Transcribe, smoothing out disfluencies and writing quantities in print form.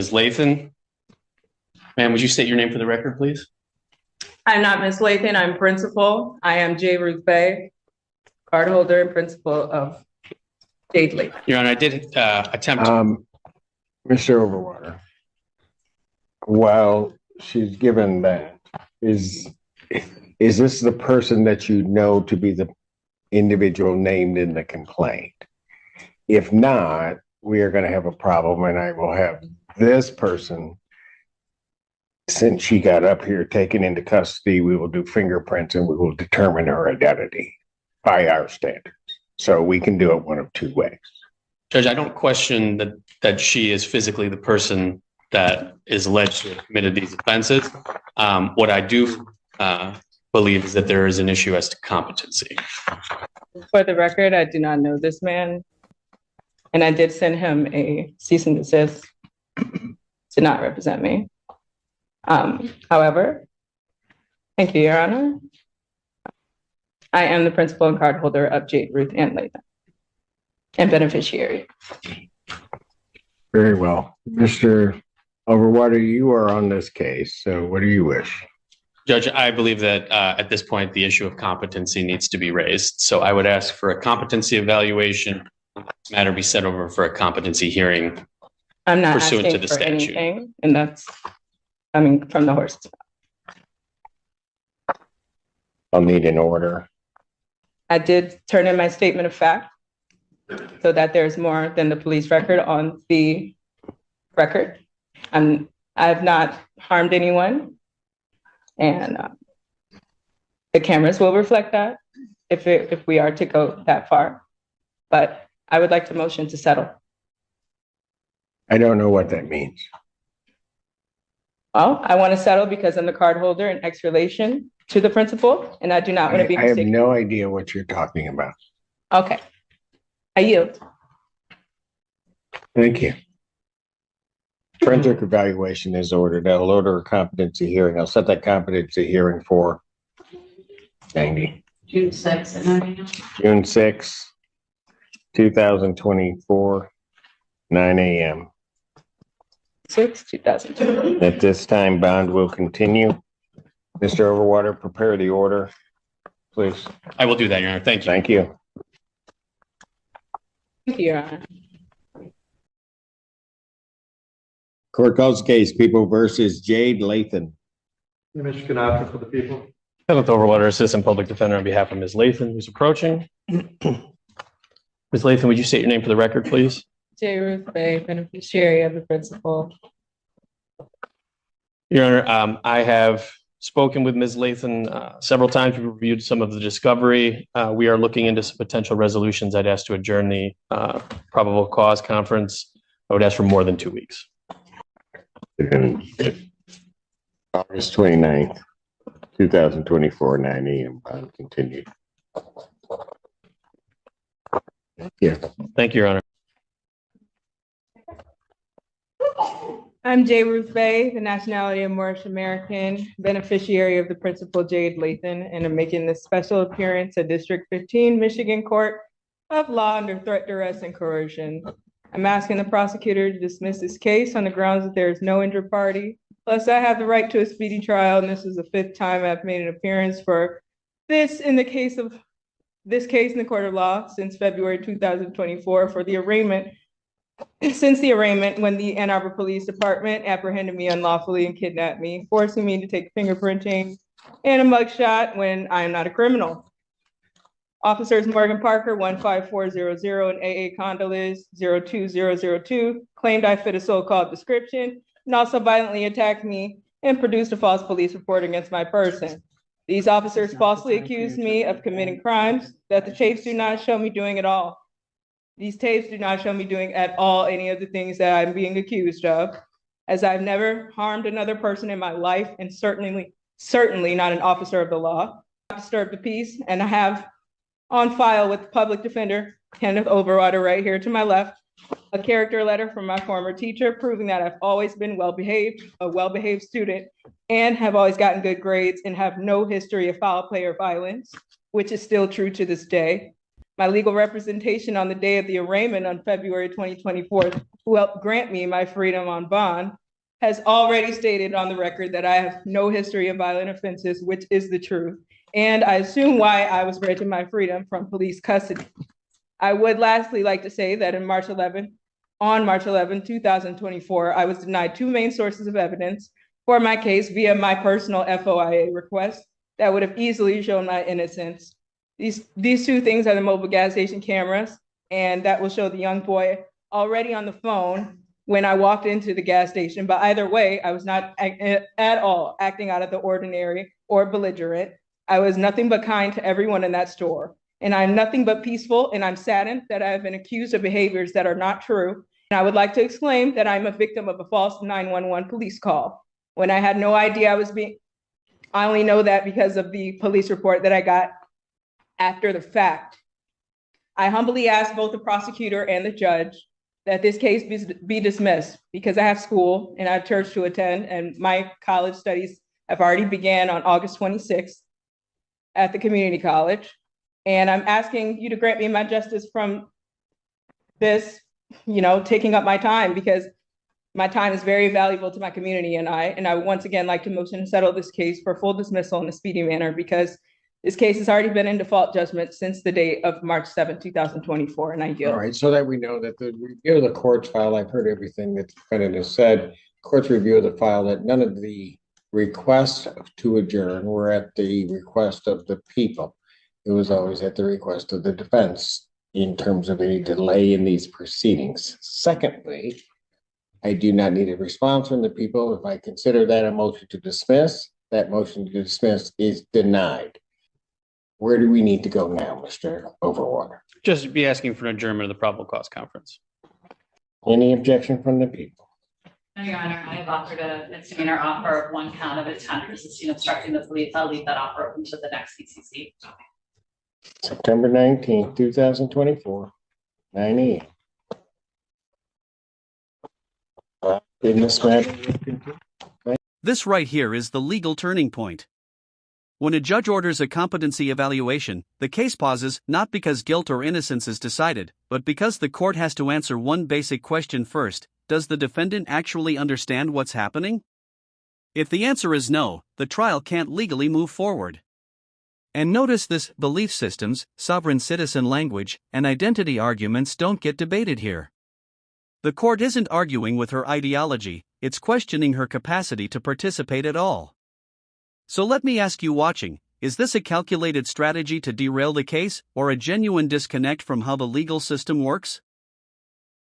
Ms. Lathan. Ma'am, would you state your name for the record, please? I'm not Ms. Lathan, I'm principal. I am J. Ruth Bay, card holder and principal of Jade Lathan. Your Honor, I did attempt. Mr. Overwater, while she's given that, is this the person that you know to be the individual named in the complaint? If not, we are going to have a problem, and I will have this person, since she got up here, taken into custody. We will do fingerprints and we will determine her identity by our standards. So we can do it one of two ways. Judge, I don't question that she is physically the person that is alleged to have committed these offenses. What I do believe is that there is an issue as to competency. For the record, I do not know this man, and I did send him a cease and desist to not represent me. However, thank you, Your Honor. I am the principal and card holder of Jade, Ruth, and Lathan, and beneficiary. Very well. Mr. Overwater, you are on this case, so what do you wish? Judge, I believe that at this point, the issue of competency needs to be raised. So I would ask for a competency evaluation, this matter be set over for a competency hearing. I'm not pursuant asking to the for statute. anything, and that's coming from the horse's mouth. I'll need an order. I did turn in my statement of fact so that there's more than the police record on the record. I have not harmed anyone, and the cameras will reflect that if we are to go that far. But I would like to motion to settle. I don't know what that means. Well, I want to settle because I'm the card holder in X relation to the principal, and I do not want to be I have mistaken. no idea what you're talking about. Okay, I yield. Thank you. Forensic evaluation is ordered. I'll order a competency hearing. I'll set that competency hearing for 90. June 6th at 9 a.m. June 6th, 2024, 9 a.m. 2020. At this time, bond will continue. Mr. Overwater, prepare the order, please. I will do that, Your Honor. Thank you. Thank you. Thank you, Your Honor. Court calls the case, People versus Jade Lathan. Mr. Canatra for the people. Kenneth Overwater, Assistant Public Defender on behalf of Ms. Lathan, who's approaching. Ms. Lathan, would you state your name for the record, please? J. Ruth Bay, beneficiary of the principal. Your Honor, I have spoken with Ms. Lathan several times. We reviewed some of the discovery. We are looking into some potential resolutions. I'd ask to adjourn the probable cause conference. I would ask for more than 2 weeks. August 29th, 2024, 9 a.m. Bond continued. Yeah. Thank you, Your Honor. I'm J. Ruth Bay, the nationality of Moorish American, beneficiary of the principal Jade Lathan, and I'm making this special appearance at District 15, Michigan Court of Law under threat, duress, and coercion. I'm asking the prosecutor to dismiss this case on the grounds that there is no injured party. Plus, I have the right to a speedy trial, and this is the 5th time I've made an appearance for this in the case in the court of law since February 2024 for the arraignment. Since the arraignment, when the Ann Arbor Police Department apprehended me unlawfully and kidnapped me, forcing me to take fingerprinting and a mugshot when I am not a criminal. Officers Morgan Parker 15400 and AA Condolis 02002 claimed I fit a so-called description and also violently attacked me and produced a false police report against my person. These officers falsely accused me of committing crimes that the tapes do not show me doing at all. These tapes do not show me doing at all any of the things that I'm being accused of, as I've never harmed another person in my life, and certainly not an officer of the law. I disturb the peace, and I have on file with public defender Kenneth Overwater right here to my left, a character letter from my former teacher proving that I've always been a well-behaved student, and have always gotten good grades and have no history of foul play or violence, which is still true to this day. My legal representation on the day of the arraignment on February 2024, who helped grant me my freedom on bond, has already stated on the record that I have no history of violent offenses, which is the truth. And I assume why I was granted my freedom from police custody. I would lastly like to say that on March 11, 2024, I was denied two main sources of evidence for my case via my personal FOIA request that would have easily shown my innocence. These two things are the mobile gas station cameras, and that will show the young boy already on the phone when I walked into the gas station. But either way, I was not at all acting out of the ordinary or belligerent. I was nothing but kind to everyone in that store. And I'm nothing but peaceful, and I'm saddened that I have been accused of behaviors that are not true. And I would like to exclaim that I'm a victim of a false 911 police call when I had no idea I only know that because of the police report that I got after the fact. I humbly ask both the prosecutor and the judge that this case be dismissed because I have school and I have church to attend, and my college studies have already began on August 26th at the community college. And I'm asking you to grant me my justice from this, taking up my time, because my time is very valuable to my community, and I would once again like to motion to settle this case for full dismissal in a speedy manner, because this case has already been in default judgment since the date of March 7, 2024, and I yield. All right, so that we know that the review of the court's file, I've heard everything that the defendant has said. Court's review of the file, that none of the requests to adjourn were at the request of the people. It was always at the request of the defense in terms of any delay in these proceedings. Secondly, I do not need a response from the people. If I consider that a motion to dismiss, that motion to dismiss is denied. Where do we need to go now, Mr. Overwater? Just be asking for an adjournment of the probable cause conference. Any objection from the people? No, Your Honor, I have offered a misdemeanor offer of 1 count of intent resisting obstructing the police. I'll leave that offer open to the next CCC. September 19th, 2024, 9 a.m. In this matter, This right here is the legal turning point. When a judge orders a competency evaluation, the case pauses not because guilt or innocence is decided, but because the court has to answer one basic question first: does the defendant actually understand what's happening? If the answer is no, the trial can't legally move forward. And notice this: belief systems, sovereign citizen language, and identity arguments don't get debated here. The court isn't arguing with her ideology, it's questioning her capacity to participate at all. So let me ask you watching, is this a calculated strategy to derail the case, or a genuine disconnect from how the legal system works?